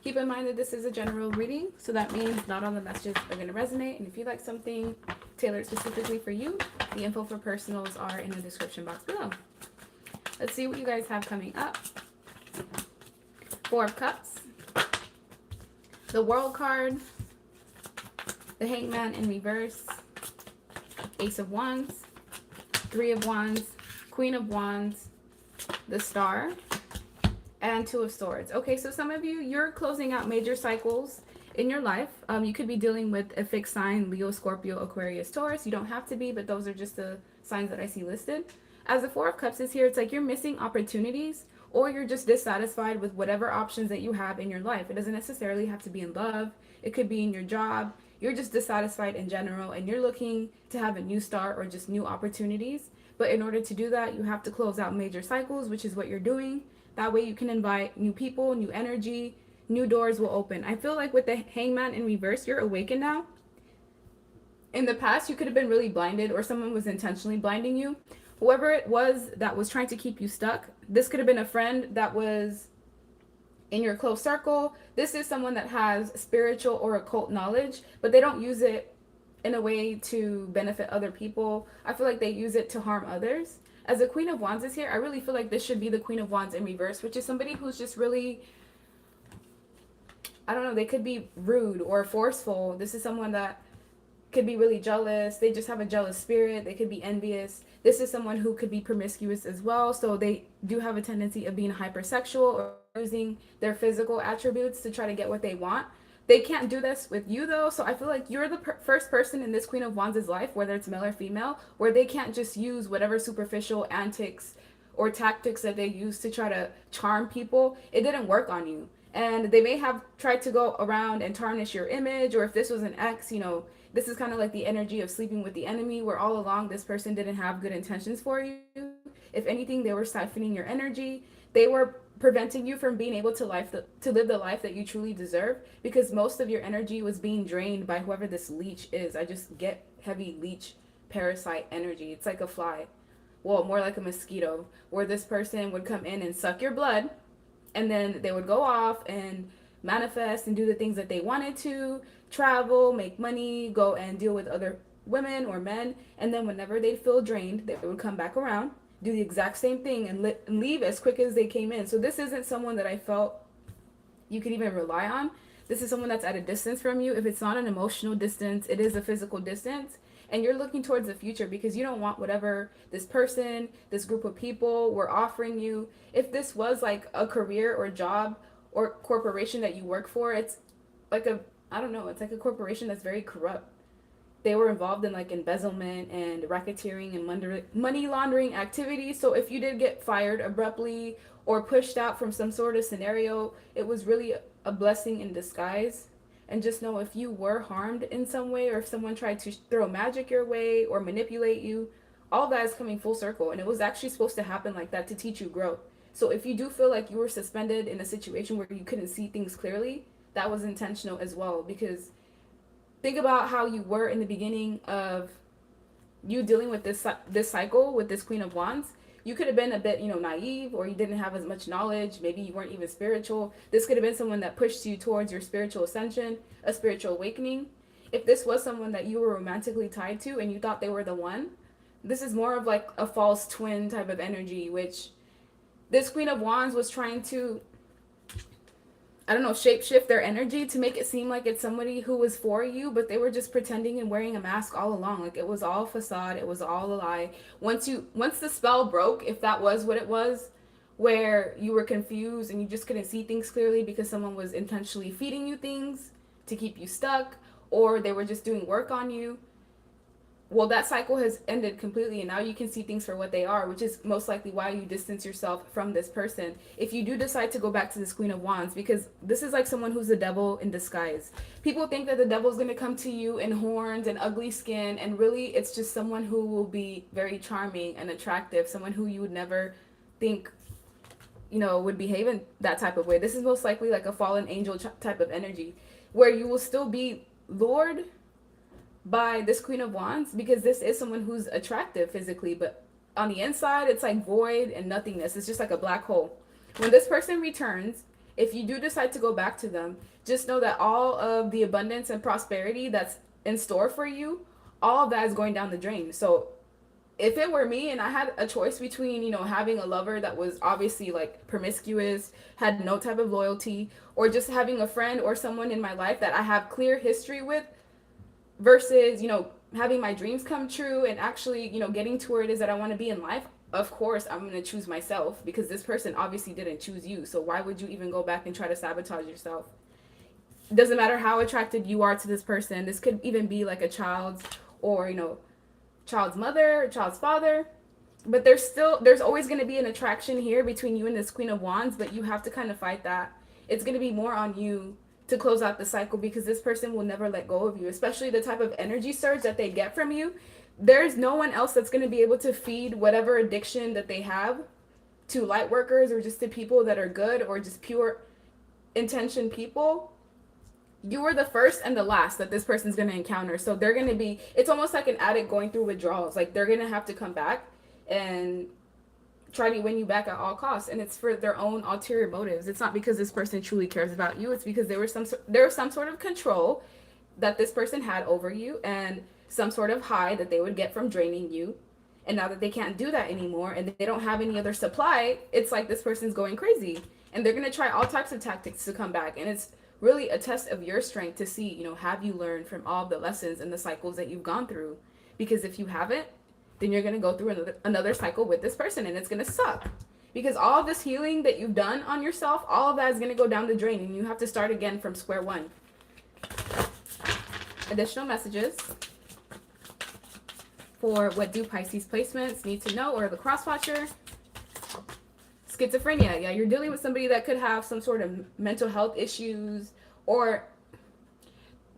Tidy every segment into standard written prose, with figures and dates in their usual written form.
Keep in mind that this is a general reading, so that means not all the messages are going to resonate. And if you'd like something tailored specifically for you, the info for personals are in the description box below. Let's see what you guys have coming up. Four of Cups, the World card, the Hangman in reverse, Ace of Wands, Three of Wands, Queen of Wands, the Star, and Two of Swords. Okay, so some of you, you're closing out major cycles in your life. You could be dealing with a fixed sign, Leo, Scorpio, Aquarius, Taurus. You don't have to be, but those are just the signs that I see listed. As the Four of Cups is here, it's like you're missing opportunities, or you're just dissatisfied with whatever options that you have in your life. It doesn't necessarily have to be in love. It could be in your job. You're just dissatisfied in general, and you're looking to have a new start or just new opportunities. But in order to do that, you have to close out major cycles, which is what you're doing. That way you can invite new people, new energy, new doors will open. I feel like with the Hangman in reverse, you're awakened now. In the past, you could have been really blinded, or someone was intentionally blinding you. Whoever it was that was trying to keep you stuck, this could have been a friend that was in your close circle. This is someone that has spiritual or occult knowledge, but they don't use it in a way to benefit other people. I feel like they use it to harm others. As the Queen of Wands is here, I really feel like this should be the Queen of Wands in reverse, which is somebody who's just really, I don't know, they could be rude or forceful. This is someone that could be really jealous. They just have a jealous spirit. They could be envious. This is someone who could be promiscuous as well. So they do have a tendency of being hypersexual or using their physical attributes to try to get what they want. They can't do this with you though, so I feel like you're the first person in this Queen of Wands' life, whether it's male or female, where they can't just use whatever superficial antics or tactics that they use to try to charm people. It didn't work on you. And they may have tried to go around and tarnish your image, or if this was an ex, you know, this is kind of like the energy of sleeping with the enemy, where all along this person didn't have good intentions for you. If anything, they were siphoning your energy. They were preventing you from being able to live the life that you truly deserve, because most of your energy was being drained by whoever this leech is. I just get heavy leech parasite energy. It's like a fly, well, more like a mosquito, where this person would come in and suck your blood, and then they would go off and manifest and do the things that they wanted to, travel, make money, go and deal with other women or men, and then whenever they'd feel drained, they would come back around, do the exact same thing, and leave as quick as they came in. So this isn't someone that I felt you could even rely on. This is someone that's at a distance from you. If it's not an emotional distance, it is a physical distance, and you're looking towards the future because you don't want whatever this person, this group of people were offering you. If this was like a career or job or corporation that you work for, it's like a, I don't know, it's like a corporation that's very corrupt. They were involved in like embezzlement and racketeering and money laundering activities. So if you did get fired abruptly or pushed out from some sort of scenario, it was really a blessing in disguise. And just know, if you were harmed in some way, or if someone tried to throw magic your way or manipulate you, all that is coming full circle. And it was actually supposed to happen like that to teach you growth. So if you do feel like you were suspended in a situation where you couldn't see things clearly, that was intentional as well. Because think about how you were in the beginning of you dealing with this cycle with this Queen of Wands. You could have been a bit, naive, or you didn't have as much knowledge. Maybe you weren't even spiritual. This could have been someone that pushed you towards your spiritual ascension, a spiritual awakening. If this was someone that you were romantically tied to and you thought they were the one, this is more of like a false twin type of energy, which this Queen of Wands was trying to, I don't know, shapeshift their energy to make it seem like it's somebody who was for you, but they were just pretending and wearing a mask all along. Like, it was all facade. It was all a lie. Once the spell broke, if that was what it was, where you were confused and you just couldn't see things clearly because someone was intentionally feeding you things to keep you stuck, or they were just doing work on you, well, that cycle has ended completely, and now you can see things for what they are, which is most likely why you distance yourself from this person. If you do decide to go back to this Queen of Wands, because this is like someone who's the devil in disguise. People think that the devil's going to come to you in horns and ugly skin, and really it's just someone who will be very charming and attractive, someone who you would never think, would behave in that type of way. This is most likely like a fallen angel type of energy, where you will still be lured by this Queen of Wands, because this is someone who's attractive physically, but on the inside it's like void and nothingness. It's just like a black hole. When this person returns, if you do decide to go back to them, just know that all of the abundance and prosperity that's in store for you, all of that is going down the drain. So if it were me and I had a choice between, having a lover that was obviously like promiscuous, had no type of loyalty, or just having a friend or someone in my life that I have clear history with versus, having my dreams come true and actually, getting to where it is that I want to be in life, of course, I'm going to choose myself because this person obviously didn't choose you. So why would you even go back and try to sabotage yourself? It doesn't matter how attracted you are to this person. This could even be like a child's or, child's mother, child's father. But there's always going to be an attraction here between you and this Queen of Wands, but you have to kind of fight that. It's going to be more on you to close out the cycle because this person will never let go of you, especially the type of energy surge that they get from you. There's no one else that's going to be able to feed whatever addiction that they have to light workers or just to people that are good or just pure intention people. You are the first and the last that this person's going to encounter. So they're going to be, it's almost like an addict going through withdrawals. Like they're going to have to come back and try to win you back at all costs, and it's for their own ulterior motives. It's not because this person truly cares about you. It's because there was some sort of control that this person had over you and some sort of high that they would get from draining you. And now that they can't do that anymore and they don't have any other supply, it's like this person's going crazy and they're going to try all types of tactics to come back. And it's really a test of your strength to see, have you learned from all the lessons and the cycles that you've gone through? Because if you haven't, then you're going to go through another cycle with this person and it's going to suck. Because all of this healing that you've done on yourself, all of that is going to go down the drain and you have to start again from square one. Additional messages for what do Pisces placements need to know, or the cross watcher. Schizophrenia. Yeah, you're dealing with somebody that could have some sort of mental health issues, or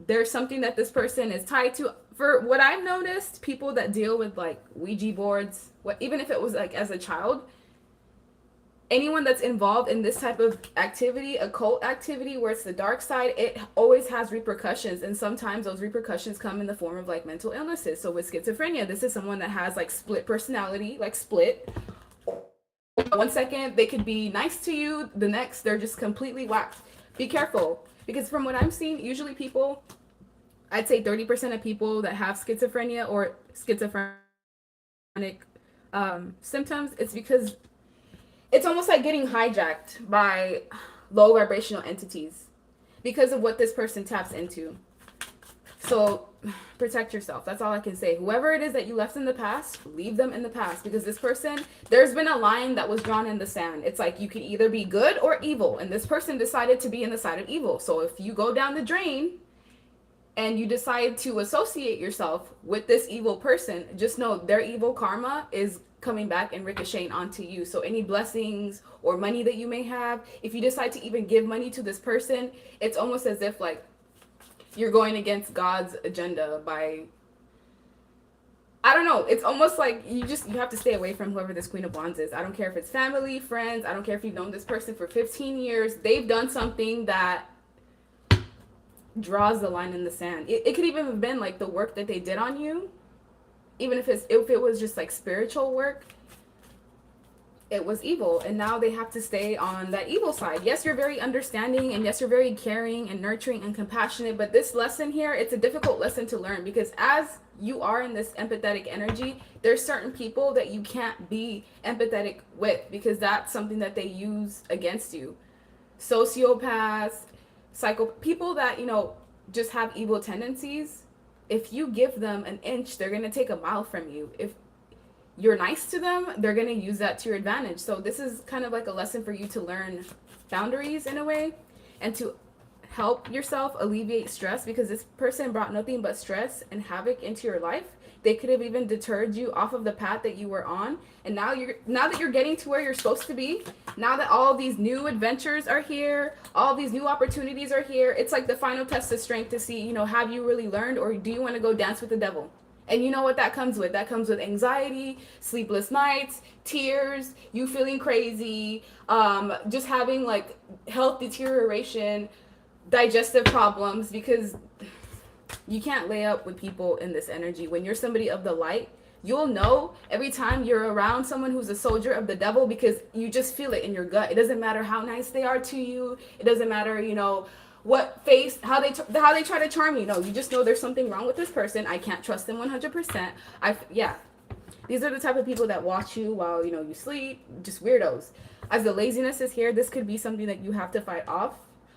there's something that this person is tied to. For what I've noticed, people that deal with like Ouija boards, even if it was like as a child, anyone that's involved in this type of activity, occult activity, where it's the dark side, it always has repercussions. And sometimes those repercussions come in the form of like mental illnesses. So with schizophrenia, this is someone that has like split personality, like split. 1 second, they could be nice to you. The next, they're just completely whacked. Be careful. Because from what I'm seeing, usually people, I'd say 30% of people that have schizophrenia or schizophrenic symptoms, it's because it's almost like getting hijacked by low vibrational entities because of what this person taps into. So protect yourself. That's all I can say. Whoever it is that you left in the past, leave them in the past, because this person, there's been a line that was drawn in the sand. It's like you can either be good or evil, and this person decided to be in the side of evil. So if you go down the drain and you decide to associate yourself with this evil person, just know their evil karma is coming back and ricocheting onto you. So any blessings or money that you may have, if you decide to even give money to this person, it's almost as if like you're going against God's agenda by, I don't know, it's almost like you have to stay away from whoever this Queen of Wands is. I don't care if it's family, friends, I don't care if you've known this person for 15 years, they've done something that draws the line in the sand. It could even have been like the work that they did on you, even if it was just like spiritual work, it was evil, and now they have to stay on that evil side. Yes, you're very understanding, and yes, you're very caring and nurturing and compassionate, but this lesson here, it's a difficult lesson to learn, because as you are in this empathetic energy, there's certain people that you can't be empathetic with, because that's something that they use against you. Sociopaths, people that, just have evil tendencies, if you give them an inch, they're going to take a mile from you. If you're nice to them, they're going to use that to your advantage. So this is kind of like a lesson for you to learn boundaries in a way, and to help yourself alleviate stress, because this person brought nothing but stress and havoc into your life. They could have even deterred you off of the path that you were on. And now that you're getting to where you're supposed to be, now that all these new adventures are here, all these new opportunities are here, it's like the final test of strength to see, have you really learned, or do you want to go dance with the devil? And you know what that comes with? That comes with anxiety, sleepless nights, tears, you feeling crazy, just having like health deterioration, digestive problems, because you can't lay up with people in this energy. When you're somebody of the light, You'll know every time you're around someone who's a soldier of the devil, because you just feel it in your gut. It doesn't matter how nice they are to you. It doesn't matter, you know, what face, how they try to charm you. No, you just know there's something wrong with this person. I can't trust them 100%. Yeah. These are the type of people that watch you while, you know, you sleep, just weirdos. As the laziness is here, this could be something that you have to fight off,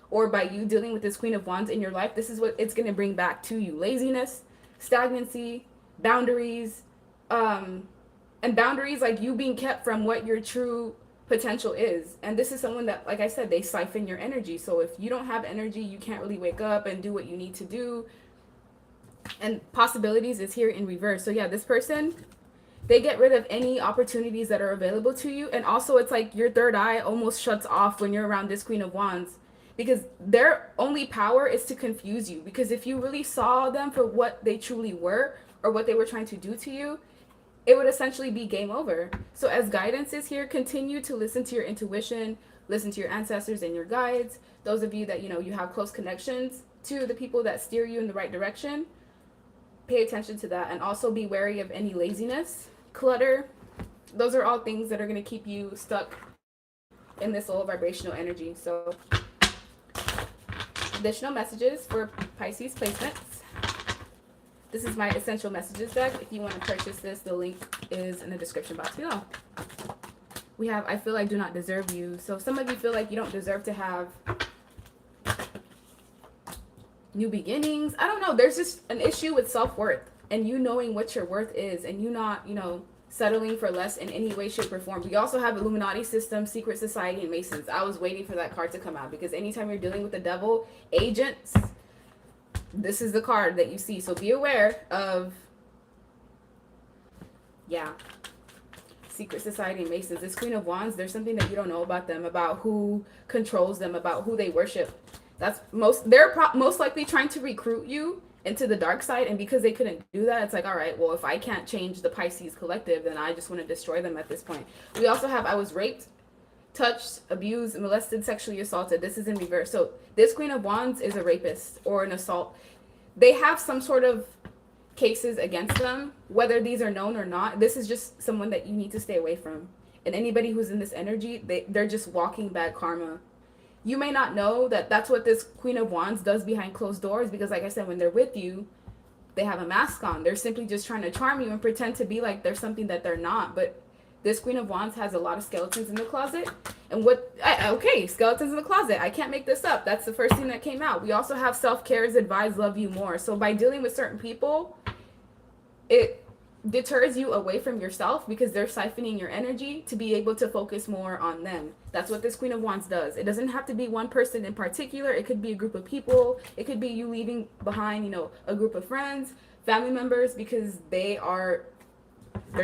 or by you dealing with this Queen of Wands in your life, this is what it's going to bring back to you. Laziness, stagnancy, boundaries, and boundaries, like you being kept from what your true potential is. And this is someone that, like I said, they siphon your energy. So if you don't have energy, you can't really wake up and do what you need to do. And possibilities is here in reverse. So yeah, this person, they get rid of any opportunities that are available to you. And also, it's like your third eye almost shuts off when you're around this Queen of Wands, because their only power is to confuse you. Because if you really saw them for what they truly were, or what they were trying to do to you, it would essentially be game over. So as guidance is here, continue to listen to your intuition, listen to your ancestors and your guides. Those of you that, you know, you have close connections to the people that steer you in the right direction, pay attention to that. And also be wary of any laziness, clutter. Those are all things that are going to keep you stuck in this low vibrational energy. So additional messages for Pisces placements. This is my essential messages deck. If you want to purchase this, the link is in the description box below. We have, I feel I do not deserve you. So some of you feel like you don't deserve to have new beginnings. I don't know. There's just an issue with self-worth, and you knowing what your worth is, and you not, you know, settling for less in any way, shape, or form. We also have Illuminati system, secret society, and Masons. I was waiting for that card to come out, because anytime you're dealing with the devil, agents, this is the card that you see. So be aware of, yeah, secret society and Masons. This Queen of Wands, there's something that you don't know about them, about who controls them, about who they worship. They're most likely trying to recruit you into the dark side, and because they couldn't do that, it's like, all right, well, if I can't change the Pisces collective, then I just want to destroy them at this point. We also have, I was raped, touched, abused, molested, sexually assaulted. This is in reverse. So this Queen of Wands is a rapist or an assault. They have some sort of cases against them, whether these are known or not. This is just someone that you need to stay away from. And anybody who's in this energy, they're just walking bad karma. You may not know that that's what this Queen of Wands does behind closed doors, because like I said, when they're with you, they have a mask on. They're simply just trying to charm you and pretend to be like they're something that they're not. But this Queen of Wands has a lot of skeletons in the closet. And okay, skeletons in the closet. I can't make this up. That's the first thing that came out. We also have self-care is advised, love you more. So by dealing with certain people, it deters you away from yourself, because they're siphoning your energy to be able to focus more on them. That's what this Queen of Wands does. It doesn't have to be one person in particular. It could be a group of people. It could be you leaving behind, you know, a group of friends, family members, because they're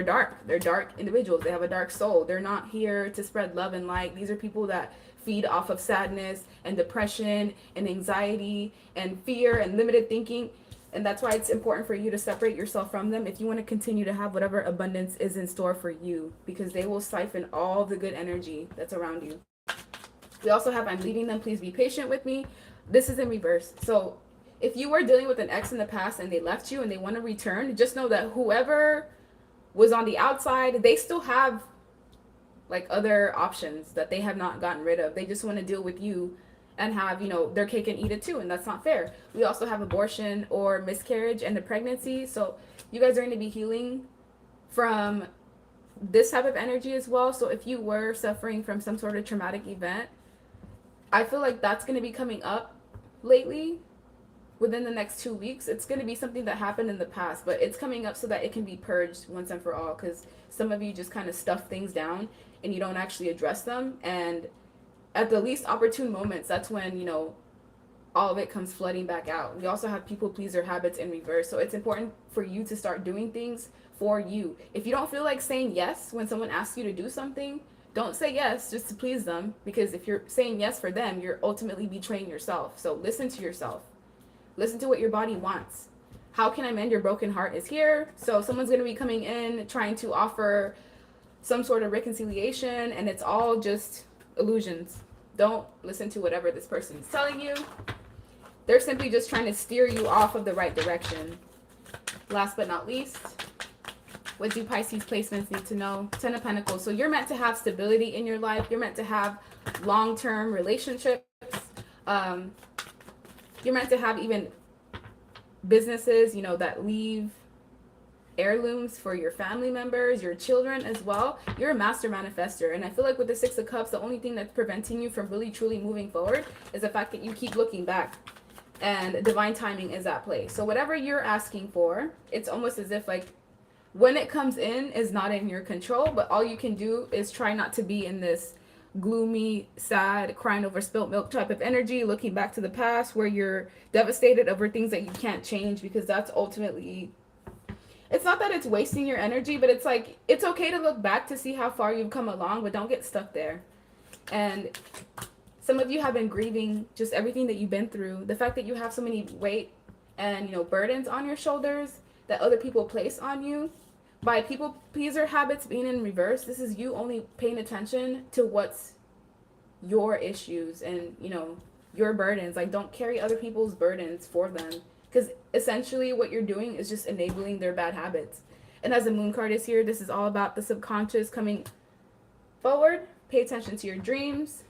dark. They're dark individuals. They have a dark soul. They're not here to spread love and light. These are people that feed off of sadness and depression and anxiety and fear and limited thinking. And that's why it's important for you to separate yourself from them if you want to continue to have whatever abundance is in store for you, because they will siphon all the good energy that's around you. We also have, I'm leaving them, please be patient with me. This is in reverse. So if you were dealing with an ex in the past and they left you and they want to return, just know that whoever was on the outside, they still have like other options that they have not gotten rid of. They just want to deal with you and have, you know, their cake and eat it too, and that's not fair. We also have abortion or miscarriage and the pregnancy. So you guys are going to be healing from this type of energy as well. So if you were suffering from some sort of traumatic event, I feel like that's going to be coming up lately within the next 2 weeks. It's going to be something that happened in the past, but it's coming up so that it can be purged once and for all, because some of you just kind of stuff things down and you don't actually address them. And at the least opportune moments, that's when, you know, all of it comes flooding back out. We also have people pleaser habits in reverse. So it's important for you to start doing things for you. If you don't feel like saying yes when someone asks you to do something, don't say yes just to please them, because if you're saying yes for them, you're ultimately betraying yourself. So listen to yourself. Listen to what your body wants. How can I mend your broken heart is here. So someone's going to be coming in trying to offer some sort of reconciliation, and it's all just illusions. Don't listen to whatever this person is telling you. They're simply just trying to steer you off of the right direction. Last but not least, What do Pisces placements need to know? Ten of Pentacles. So you're meant to have stability in your life. You're meant to have long-term relationships. Um, you're meant to have even businesses, you know, that leave heirlooms for your family members, your children as well. You're a master manifester. And I feel like with the Six of Cups, the only thing that's preventing you from really truly moving forward is the fact that you keep looking back. And divine timing is at play. So whatever you're asking for, it's almost as if like when it comes in is not in your control, but all you can do is try not to be in this gloomy, sad, crying over spilt milk type of energy, looking back to the past where you're devastated over things that you can't change, because that's ultimately, it's not that it's wasting your energy, but it's like it's okay to look back to see how far you've come along, but don't get stuck there. And some of you have been grieving just everything that you've been through, the fact that you have so many weight and, you know, burdens on your shoulders that other people place on you. By people pleaser habits being in reverse, this is you only paying attention to what's your issues and, you know, your burdens. Like, don't carry other people's burdens for them, because essentially what you're doing is just enabling their bad habits. And as the moon card is here, this is all about the subconscious coming forward. Pay attention to your dreams.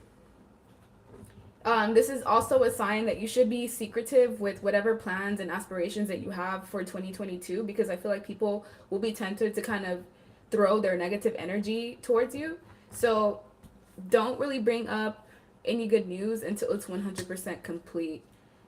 This is also a sign that you should be secretive with whatever plans and aspirations that you have for 2022, because I feel like people will be tempted to kind of throw their negative energy towards you. So don't really bring up any good news until it's 100% complete.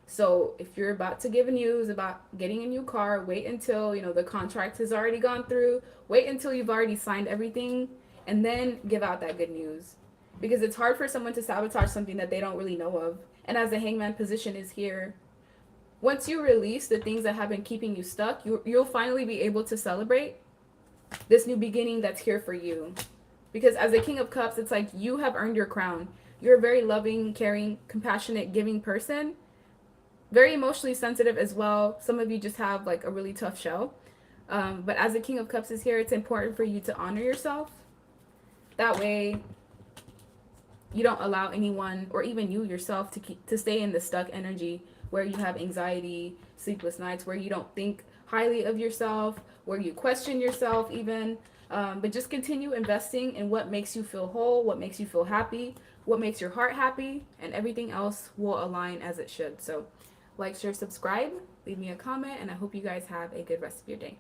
So if you're about to give news about getting a new car, wait until, you know, the contract has already gone through. Wait until you've already signed everything, and then give out that good news. Because it's hard for someone to sabotage something that they don't really know of. And as the Hangman position is here, once you release the things that have been keeping you stuck, you'll finally be able to celebrate this new beginning that's here for you. Because as the King of Cups, it's like you have earned your crown. You're a very loving, caring, compassionate, giving person. Very emotionally sensitive as well. Some of you just have like a really tough shell. But as the King of Cups is here, it's important for you to honor yourself. That way, you don't allow anyone, or even you yourself, to stay in the stuck energy where you have anxiety, sleepless nights, where you don't think highly of yourself, where you question yourself even. But just continue investing in what makes you feel whole, what makes you feel happy, what makes your heart happy, and everything else will align as it should. So like, share, subscribe, leave me a comment, and I hope you guys have a good rest of your day.